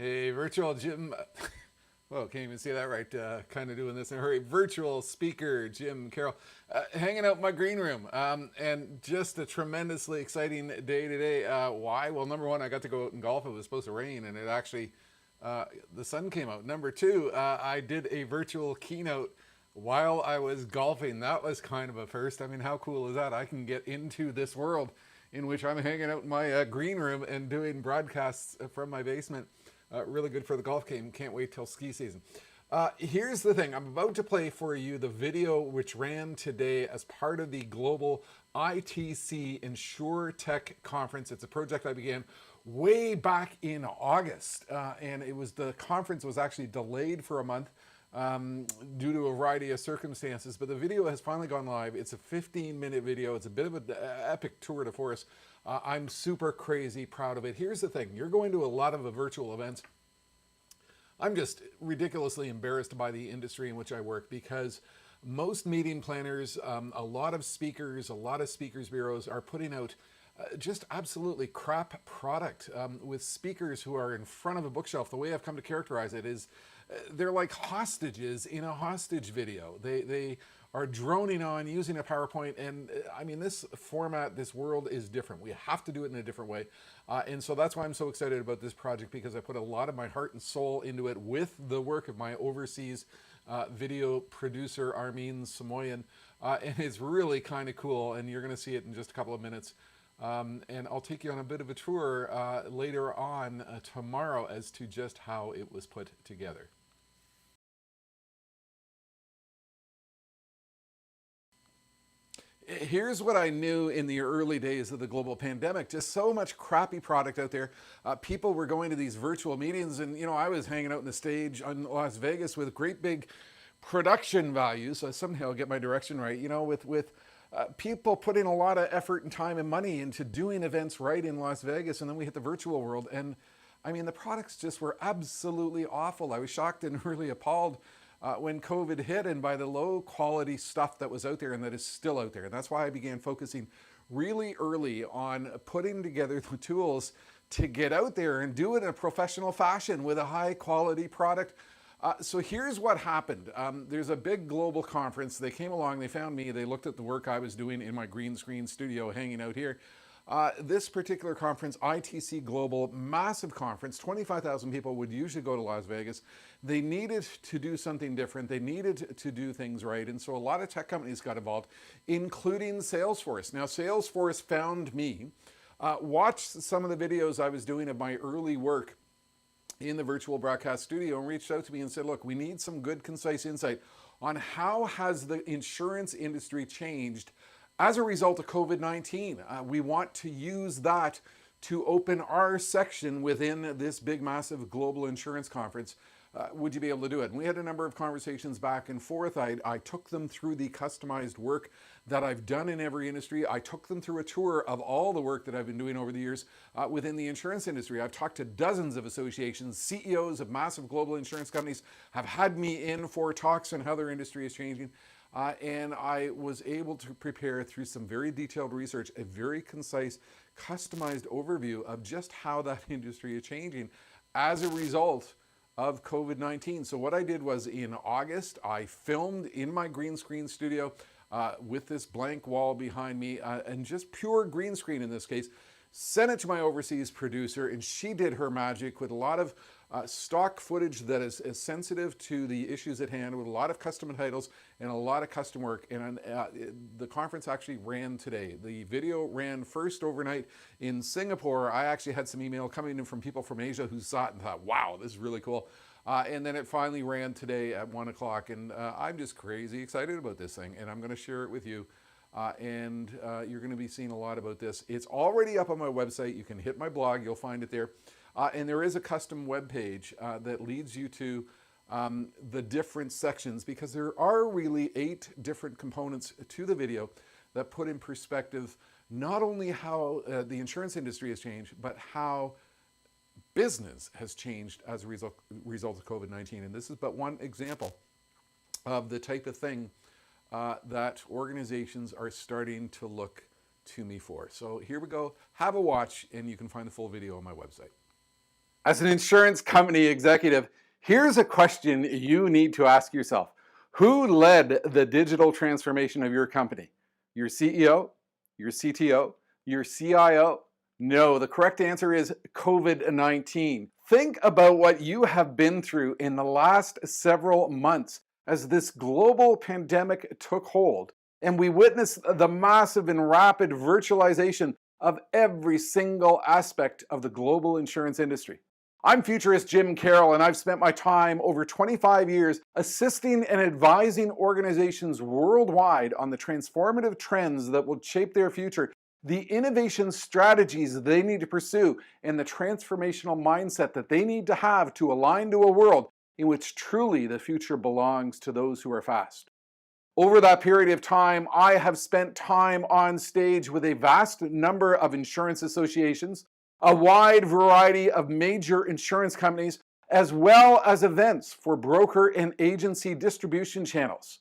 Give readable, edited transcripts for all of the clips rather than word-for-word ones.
Hey, virtual Jim. Well, can't even say that right. Kind of doing this in a hurry. Virtual speaker Jim Carroll, hanging out in my green room, and just a tremendously exciting day today. Why? Well, number one, I got to go out and golf. It was supposed to rain, and it actually the sun came out. Number two, I did a virtual keynote while I was golfing. That was kind of a first. I mean, how cool is that? I can get into this world in which I'm hanging out in my green room and doing broadcasts from my basement. Really good for the golf game. Can't wait till ski season. Here's the thing. I'm about to play for you the video which ran today as part of the global ITC Insuranc conference. It's a project I began way back in August, and the conference was actually delayed for a month due to a variety of circumstances, but the video has finally gone live. It's a 15-minute video. It's a bit of an epic tour de force. I'm super crazy proud of it. Here's the thing. You're going to a lot of virtual events. I'm just ridiculously embarrassed by the industry in which I work because most meeting planners, a lot of speakers, a lot of speakers bureaus are putting out just absolutely crap product with speakers who are in front of a bookshelf. The way I've come to characterize it is they're like hostages in a hostage video. They are droning on using a PowerPoint, and I mean, this format, this world is different. We have to do it in a different way. And so that's why I'm so excited about this project, because I put a lot of my heart and soul into it with the work of my overseas video producer, Armin Samoyan. And it's really kind of cool, and you're gonna see it in just a couple of minutes. And I'll take you on a bit of a tour later on tomorrow as to just how it was put together. Here's what I knew in the early days of the global pandemic. Just so much crappy product out there. People were going to these virtual meetings, and I was hanging out on the stage in Las Vegas with great big production values. So somehow I'll get my direction right. With people putting a lot of effort and time and money into doing events right in Las Vegas, and then we hit the virtual world, and I mean, the products just were absolutely awful. I was shocked and really appalled when COVID hit, and by the low quality stuff that was out there and that is still out there. And that's why I began focusing really early on putting together the tools to get out there and do it in a professional fashion with a high quality product. So here's what happened. There's a big global conference. They came along, they found me, they looked at the work I was doing in my green screen studio hanging out here. This particular conference, ITC Global, massive conference, 25,000 people would usually go to Las Vegas. They needed to do something different. They needed to do things right. And so a lot of tech companies got involved, including Salesforce. Now, Salesforce found me, watched some of the videos I was doing of my early work in the virtual broadcast studio, and reached out to me and said, look, we need some good, concise insight on how has the insurance industry changed as a result of COVID-19. We want to use that to open our section within this big, massive global insurance conference. Would you be able to do it? And we had a number of conversations back and forth. I took them through the customized work that I've done in every industry. I took them through a tour of all the work that I've been doing over the years within the insurance industry. I've talked to dozens of associations. CEOs of massive global insurance companies have had me in for talks on how their industry is changing. And I was able to prepare through some very detailed research, a very concise, customized overview of just how that industry is changing as a result of COVID-19. So what I did was in August, I filmed in my green screen studio with this blank wall behind me, and just pure green screen in this case, sent it to my overseas producer, and she did her magic with a lot of stock footage that is sensitive to the issues at hand, with a lot of custom titles and a lot of custom work. And the conference actually ran today. The video ran first overnight in Singapore. I actually had some email coming in from people from Asia who saw it and thought, wow, this is really cool. And then it finally ran today at 1 o'clock. And I'm just crazy excited about this thing, and I'm going to share it with you. And you're going to be seeing a lot about this. It's already up on my website. You can hit my blog. You'll find it there. And there is a custom web page that leads you to the different sections, because there are really 8 different components to the video that put in perspective not only how the insurance industry has changed, but how business has changed as a result of COVID-19. And this is but one example of the type of thing that organizations are starting to look to me for. So here we go. Have a watch, and you can find the full video on my website. As an insurance company executive, here's a question you need to ask yourself. Who led the digital transformation of your company? Your CEO? Your CTO? Your CIO? No, the correct answer is COVID-19. Think about what you have been through in the last several months as this global pandemic took hold, and we witnessed the massive and rapid virtualization of every single aspect of the global insurance industry. I'm Futurist Jim Carroll, and I've spent my time over 25 years assisting and advising organizations worldwide on the transformative trends that will shape their future, the innovation strategies they need to pursue, and the transformational mindset that they need to have to align to a world in which truly the future belongs to those who are fast. Over that period of time, I have spent time on stage with a vast number of insurance associations, a wide variety of major insurance companies, as well as events for broker and agency distribution channels.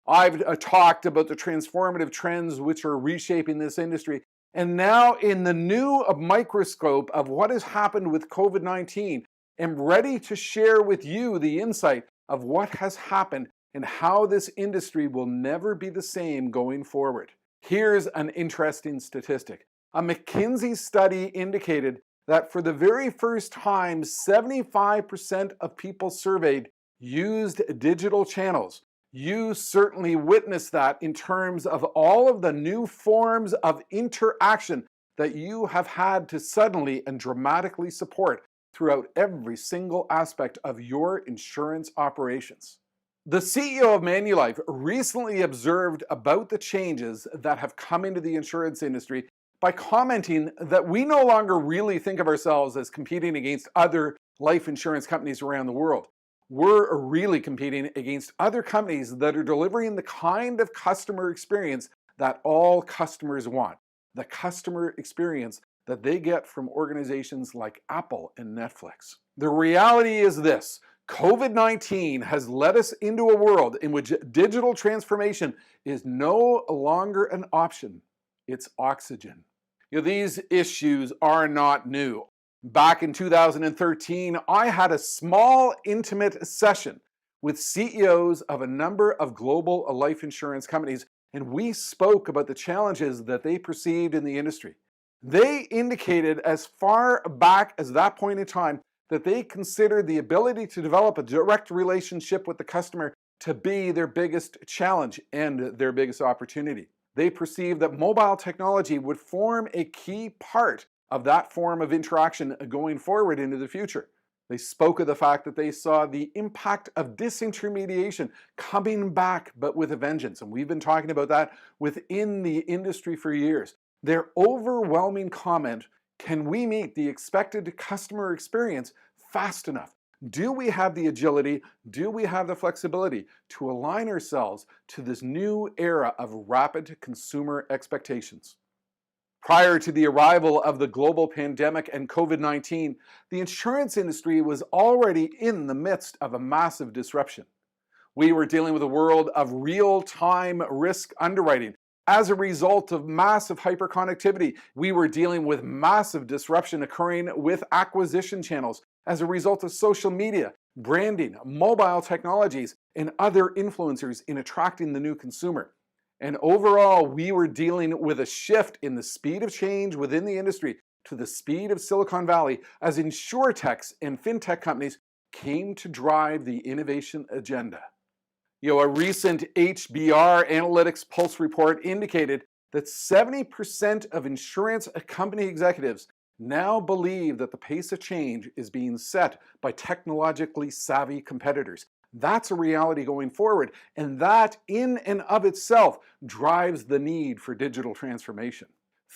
I've talked about the transformative trends which are reshaping this industry, and now in the new microscope of what has happened with COVID-19, I'm ready to share with you the insight of what has happened and how this industry will never be the same going forward. Here's an interesting statistic. A McKinsey study indicated that for the very first time, 75% of people surveyed used digital channels. You certainly witnessed that in terms of all of the new forms of interaction that you have had to suddenly and dramatically support throughout every single aspect of your insurance operations. The CEO of Manulife recently observed about the changes that have come into the insurance industry by commenting that we no longer really think of ourselves as competing against other life insurance companies around the world. We're really competing against other companies that are delivering the kind of customer experience that all customers want, the customer experience that they get from organizations like Apple and Netflix. The reality is this: COVID-19 has led us into a world in which digital transformation is no longer an option, it's oxygen. These issues are not new. Back in 2013, I had a small, intimate session with CEOs of a number of global life insurance companies, and we spoke about the challenges that they perceived in the industry. They indicated as far back as that point in time that they considered the ability to develop a direct relationship with the customer to be their biggest challenge and their biggest opportunity. They perceived that mobile technology would form a key part of that form of interaction going forward into the future. They spoke of the fact that they saw the impact of disintermediation coming back, but with a vengeance. And we've been talking about that within the industry for years. Their overwhelming comment: can we meet the expected customer experience fast enough? Do we have the agility? Do we have the flexibility to align ourselves to this new era of rapid consumer expectations? Prior to the arrival of the global pandemic and COVID-19, the insurance industry was already in the midst of a massive disruption. We were dealing with a world of real-time risk underwriting. As a result of massive hyperconnectivity, we were dealing with massive disruption occurring with acquisition channels as a result of social media, branding, mobile technologies, and other influencers in attracting the new consumer. And overall, we were dealing with a shift in the speed of change within the industry to the speed of Silicon Valley as insurtechs and fintech companies came to drive the innovation agenda. A recent HBR Analytics Pulse report indicated that 70% of insurance company executives now believe that the pace of change is being set by technologically savvy competitors. That's a reality going forward, and that in and of itself drives the need for digital transformation.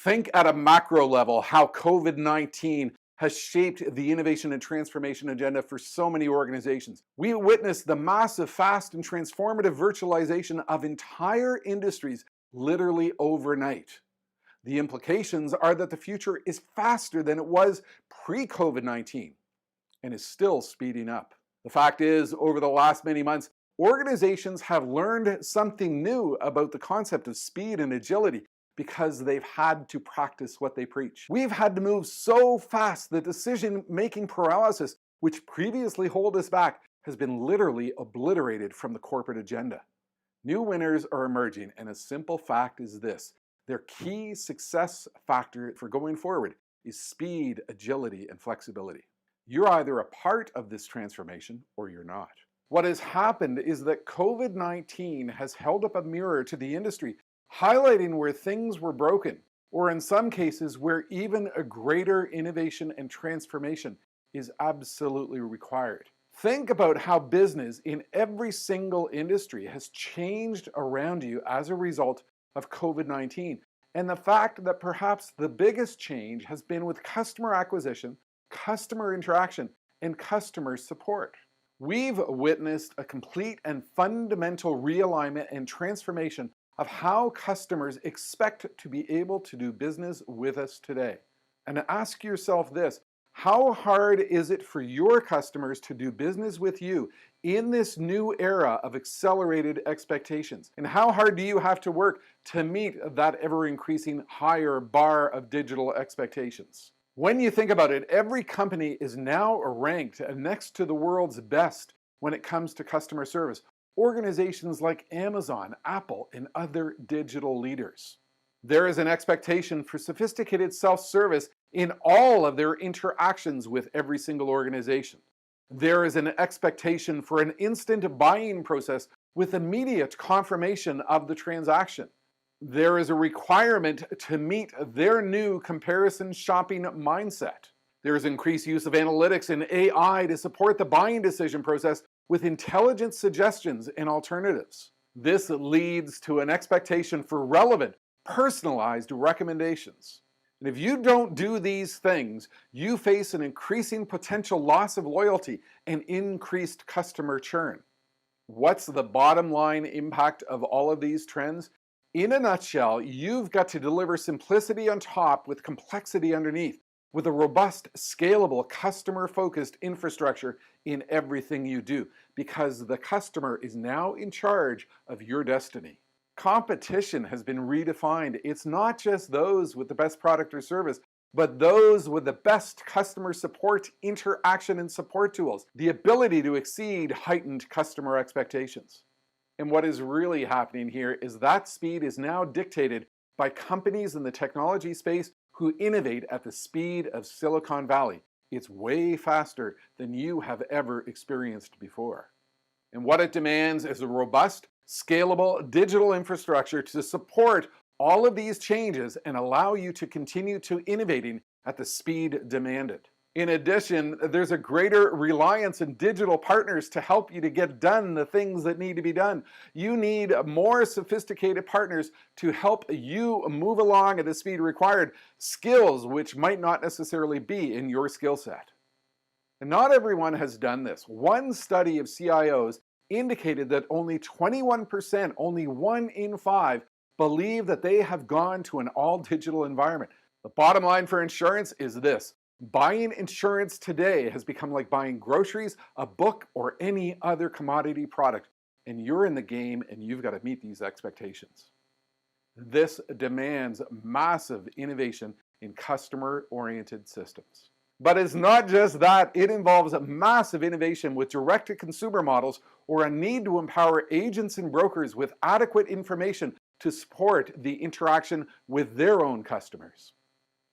Think at a macro level how COVID-19 has shaped the innovation and transformation agenda for so many organizations. We witnessed the massive, fast, and transformative virtualization of entire industries literally overnight. The implications are that the future is faster than it was pre-COVID-19 and is still speeding up. The fact is, over the last many months, organizations have learned something new about the concept of speed and agility. because they've had to practice what they preach. We've had to move so fast that decision-making paralysis, which previously held us back, has been literally obliterated from the corporate agenda. New winners are emerging, and a simple fact is this: their key success factor for going forward is speed, agility, and flexibility. You're either a part of this transformation or you're not. What has happened is that COVID-19 has held up a mirror to the industry, highlighting where things were broken, or in some cases where even a greater innovation and transformation is absolutely required. Think about how business in every single industry has changed around you as a result of COVID-19, and the fact that perhaps the biggest change has been with customer acquisition, customer interaction, and customer support. We've witnessed a complete and fundamental realignment and transformation of how customers expect to be able to do business with us today. And ask yourself this: how hard is it for your customers to do business with you in this new era of accelerated expectations? And how hard do you have to work to meet that ever-increasing higher bar of digital expectations? When you think about it, every company is now ranked next to the world's best when it comes to customer service. Organizations like Amazon, Apple, and other digital leaders. There is an expectation for sophisticated self-service in all of their interactions with every single organization. There is an expectation for an instant buying process with immediate confirmation of the transaction. There is a requirement to meet their new comparison shopping mindset. There is increased use of analytics and AI to support the buying decision process with intelligent suggestions and alternatives. This leads to an expectation for relevant, personalized recommendations. And if you don't do these things, you face an increasing potential loss of loyalty and increased customer churn. What's the bottom line impact of all of these trends? In a nutshell, you've got to deliver simplicity on top with complexity underneath, with a robust, scalable, customer-focused infrastructure in everything you do, because the customer is now in charge of your destiny. Competition has been redefined. It's not just those with the best product or service, but those with the best customer support, interaction, and support tools, the ability to exceed heightened customer expectations. And what is really happening here is that speed is now dictated by companies in the technology space who innovate at the speed of Silicon Valley. It's way faster than you have ever experienced before. And what it demands is a robust, scalable digital infrastructure to support all of these changes and allow you to continue to innovating at the speed demanded. In addition, there's a greater reliance on digital partners to help you to get done the things that need to be done. You need more sophisticated partners to help you move along at the speed required, skills which might not necessarily be in your skill set. And not everyone has done this. One study of CIOs indicated that only 21%, only 1 in 5, believe that they have gone to an all-digital environment. The bottom line for insurance is this: buying insurance today has become like buying groceries, a book, or any other commodity product. And you're in the game and you've got to meet these expectations. This demands massive innovation in customer-oriented systems. But it's not just that. It involves a massive innovation with direct-to-consumer models or a need to empower agents and brokers with adequate information to support the interaction with their own customers.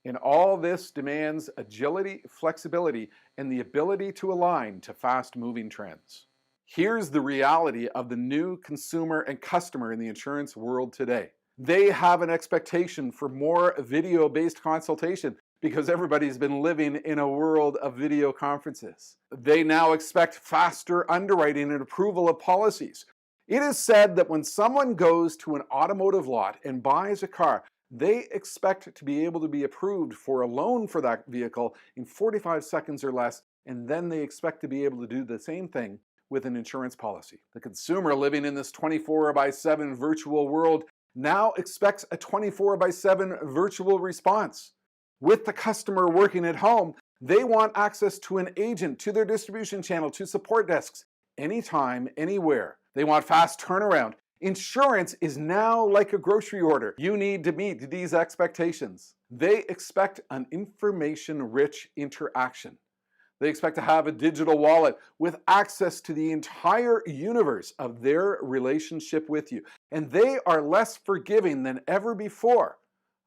And all this demands agility, flexibility, and the ability to align to fast-moving trends. Here's the reality of the new consumer and customer in the insurance world today. They have an expectation for more video-based consultation because everybody's been living in a world of video conferences. They now expect faster underwriting and approval of policies. It is said that when someone goes to an automotive lot and buys a car, they expect to be able to be approved for a loan for that vehicle in 45 seconds or less, and then they expect to be able to do the same thing with an insurance policy. The consumer living in this 24/7 virtual world now expects a 24/7 virtual response. With the customer working at home, they want access to an agent, to their distribution channel, to support desks, anytime, anywhere. They want fast turnaround Insurance is now like a grocery order. You need to meet these expectations. They expect an information-rich interaction. They expect to have a digital wallet with access to the entire universe of their relationship with you. And they are less forgiving than ever before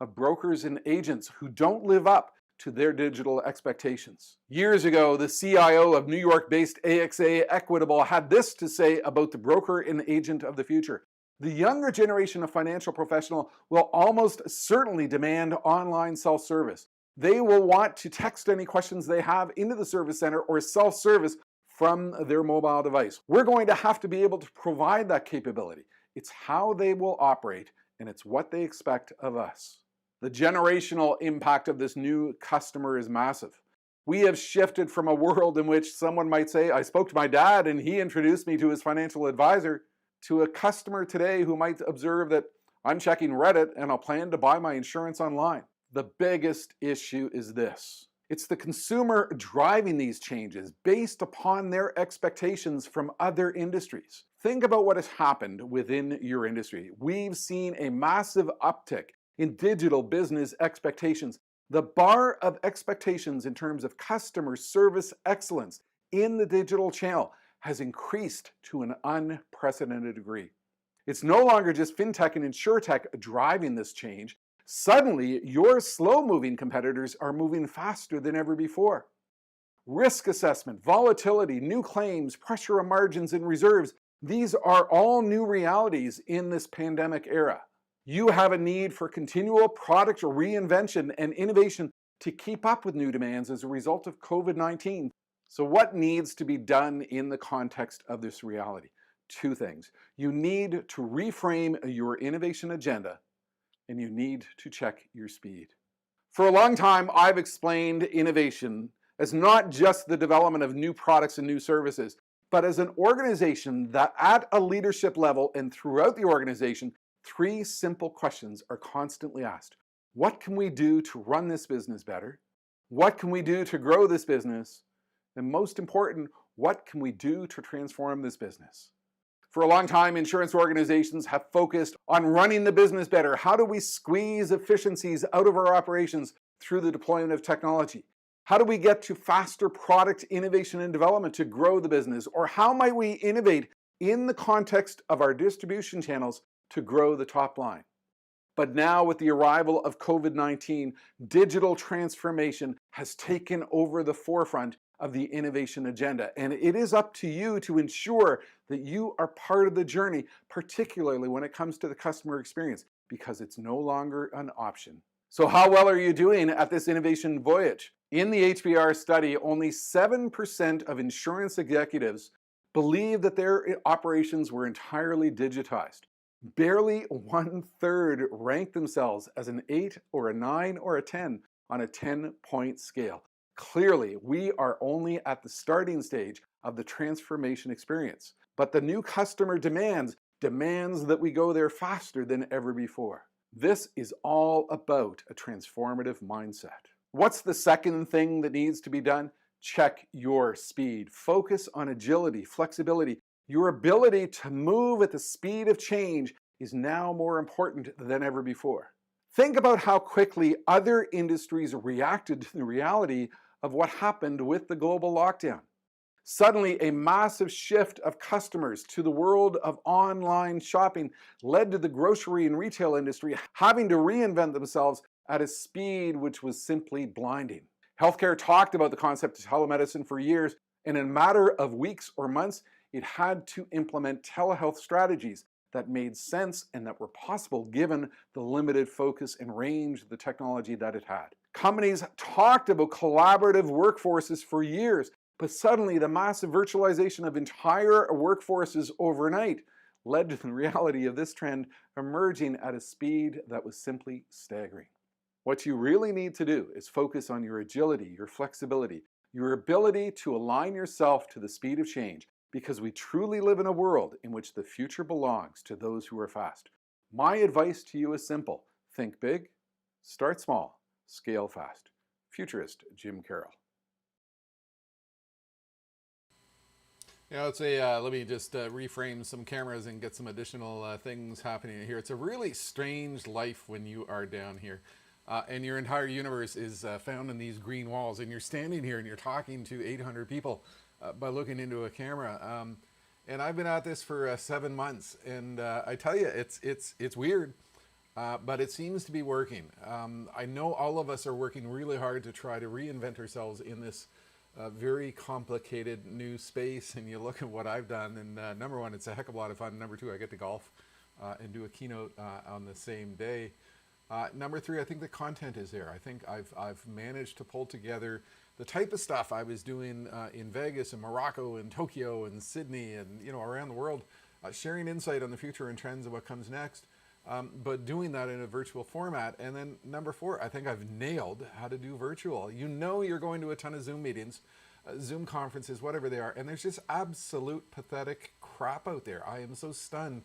of brokers and agents who don't live up to their digital expectations. Years ago, the CIO of New York-based AXA Equitable had this to say about the broker and agent of the future. The younger generation of financial professional will almost certainly demand online self-service. They will want to text any questions they have into the service center or self-service from their mobile device. We're going to have to be able to provide that capability. It's how they will operate, and it's what they expect of us. The generational impact of this new customer is massive. We have shifted from a world in which someone might say, I spoke to my dad and he introduced me to his financial advisor, to a customer today who might observe that I'm checking Reddit and I'll plan to buy my insurance online. The biggest issue is this. It's the consumer driving these changes based upon their expectations from other industries. Think about what has happened within your industry. We've seen a massive uptick in digital business expectations. The bar of expectations in terms of customer service excellence in the digital channel has increased to an unprecedented degree. It's no longer just fintech and insurtech driving this change. Suddenly, your slow-moving competitors are moving faster than ever before. Risk assessment, volatility, new claims, pressure on margins and reserves, these are all new realities in this pandemic era. You have a need for continual product reinvention and innovation to keep up with new demands as a result of COVID-19. So what needs to be done in the context of this reality? Two things. You need to reframe your innovation agenda, and you need to check your speed. For a long time, I've explained innovation as not just the development of new products and new services, but as an organization that at a leadership level and throughout the organization, three simple questions are constantly asked. What can we do to run this business better? What can we do to grow this business? And most important, what can we do to transform this business? For a long time, insurance organizations have focused on running the business better. How do we squeeze efficiencies out of our operations through the deployment of technology? How do we get to faster product innovation and development to grow the business? Or how might we innovate in the context of our distribution channels to grow the top line? But now with the arrival of COVID-19, digital transformation has taken over the forefront of the innovation agenda. And it is up to you to ensure that you are part of the journey, particularly when it comes to the customer experience, because it's no longer an option. So how well are you doing at this innovation voyage? In the HBR study, only 7% of insurance executives believe that their operations were entirely digitized. Barely 1/3 rank themselves as an 8 or a 9 or a 10 on a 10-point scale. Clearly, we are only at the starting stage of the transformation experience, but the new customer demands that we go there faster than ever before. This is all about a transformative mindset. What's the second thing that needs to be done? Check your speed. Focus on agility, flexibility. Your ability to move at the speed of change is now more important than ever before. Think about how quickly other industries reacted to the reality of what happened with the global lockdown. Suddenly, a massive shift of customers to the world of online shopping led to the grocery and retail industry having to reinvent themselves at a speed which was simply blinding. Healthcare talked about the concept of telemedicine for years, and in a matter of weeks or months, it had to implement telehealth strategies that made sense and that were possible given the limited focus and range of the technology that it had. Companies talked about collaborative workforces for years, but suddenly the massive virtualization of entire workforces overnight led to the reality of this trend emerging at a speed that was simply staggering. What you really need to do is focus on your agility, your flexibility, your ability to align yourself to the speed of change, because we truly live in a world in which the future belongs to those who are fast. My advice to you is simple. Think big, start small, scale fast. Futurist, Jim Carroll. It's let me just reframe some cameras and get some additional things happening here. It's a really strange life when you are down here. And your entire universe is found in these green walls, and you're standing here and you're talking to 800 people by looking into a camera. And I've been at this for 7 months, and I tell you, it's weird, but it seems to be working. I know all of us are working really hard to try to reinvent ourselves in this very complicated new space, and you look at what I've done, and number one, it's a heck of a lot of fun. Number two, I get to golf and do a keynote on the same day. Number three, I think the content is there. I think I've managed to pull together the type of stuff I was doing in Vegas and Morocco and Tokyo and Sydney and around the world, sharing insight on the future and trends of what comes next, but doing that in a virtual format. And then number four, I think I've nailed how to do virtual. You're going to a ton of Zoom meetings, Zoom conferences, whatever they are, and there's just absolute pathetic crap out there. I am so stunned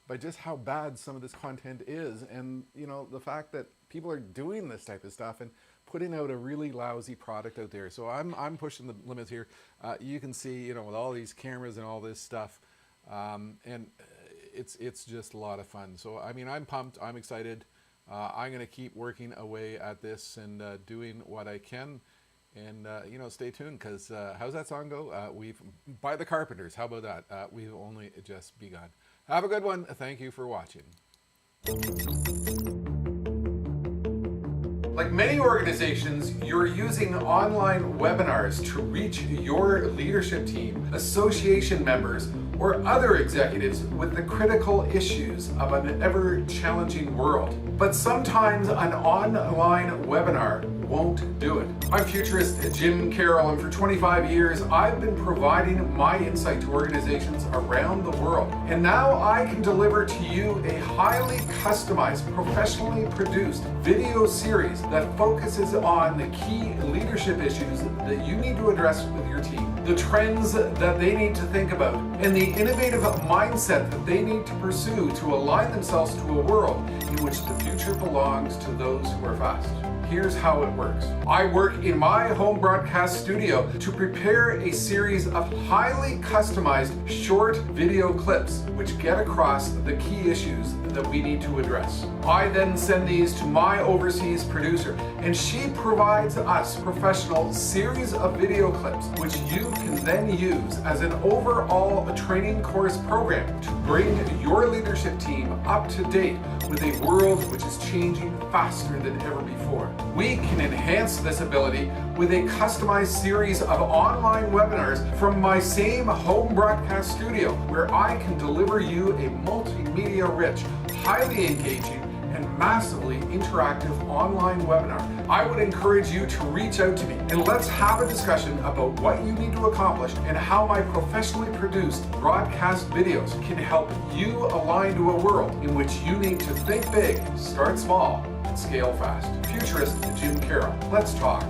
by just how bad some of this content is, and the fact that people are doing this type of stuff and putting out a really lousy product out there. So I'm pushing the limits here. You can see, with all these cameras and all this stuff, and it's just a lot of fun. So I'm pumped. I'm excited. I'm going to keep working away at this and doing what I can. And stay tuned, because how's that song go? We've by the Carpenters. How about that? We've only just begun. Have a good one. Thank you for watching. Like many organizations, you're using online webinars to reach your leadership team, association members, or other executives with the critical issues of an ever-challenging world. But sometimes an online webinar won't do it. I'm Futurist Jim Carroll, and for 25 years I've been providing my insight to organizations around the world. And now I can deliver to you a highly customized, professionally produced video series that focuses on the key leadership issues that you need to address with your team, the trends that they need to think about, and the innovative mindset that they need to pursue to align themselves to a world in which the future belongs to those who are fast. Here's how it works. I work in my home broadcast studio to prepare a series of highly customized short video clips which get across the key issues that we need to address. I then send these to my overseas producer, and she provides us professional series of video clips which you can then use as an overall training course program to bring your leadership team up to date with a world which is changing faster than ever before. We can enhance this ability with a customized series of online webinars from my same home broadcast studio, where I can deliver you a multimedia-rich, highly engaging, and massively interactive online webinar. I would encourage you to reach out to me, and let's have a discussion about what you need to accomplish and how my professionally produced broadcast videos can help you align to a world in which you need to think big, start small, and scale fast. Futurist Jim Carroll. Let's talk.